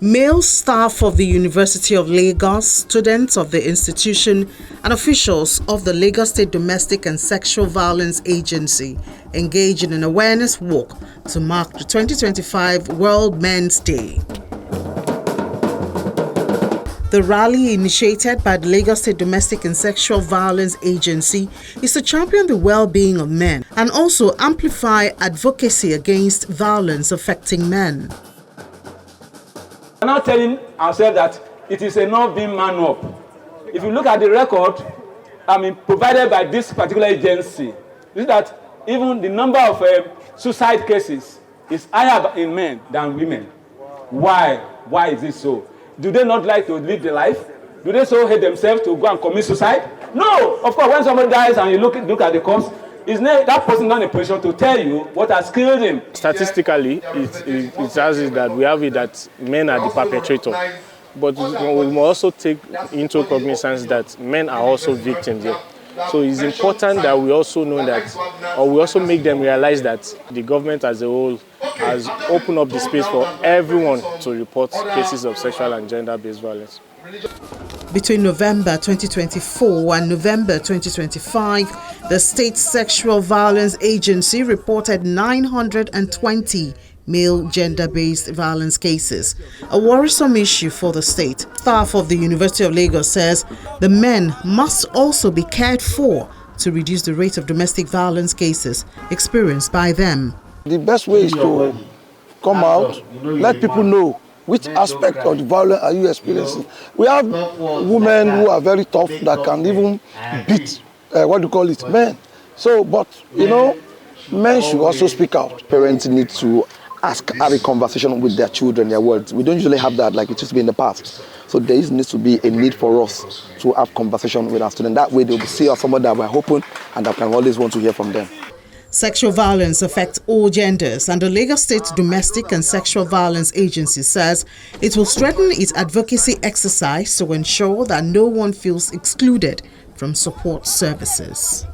Male staff of the University of Lagos, students of the institution, and officials of the Lagos State Domestic and Sexual Violence Agency engaged in an awareness walk to mark the 2025 World Men's Day. The rally, initiated by the Lagos State Domestic and Sexual Violence Agency, is to champion the well-being of men and also amplify advocacy against violence affecting men. We're now telling ourselves that it is enough being man up. If you look at the record, provided by this particular agency, is that even the number of suicide cases is higher in men than women. Why? Why is this so? Do they not like to live the life? Do they so hate themselves to go and commit suicide? No! Of course, when somebody dies and you look at the corpse, that person not in a position to tell you what has killed him. Statistically, it has it that we have it that men are the perpetrator. But we must also take into cognizance that men are also victims here. So it's important that we also know that, or we also make them realize that the government as a whole has opened up the space for everyone to report cases of sexual and gender-based violence. Between November 2024 and November 2025, the State Sexual Violence Agency reported 920 male gender-based violence cases, a worrisome issue for the state. Staff of the University of Lagos says the men must also be cared for to reduce the rate of domestic violence cases experienced by them. The best way is to come out, let people know which aspect of the violence are you experiencing. We have women who are very tough that can even beat, men. So, but, men should also speak out. Parents need to have a conversation with their children, their words. We don't usually have that like it used to be in the past. So there needs to be a need for us to have conversation with our students. That way they'll see us someone that we're hoping and that can always want to hear from them. Sexual violence affects all genders, and the Lagos State Domestic and Sexual Violence Agency says it will strengthen its advocacy exercise to ensure that no one feels excluded from support services.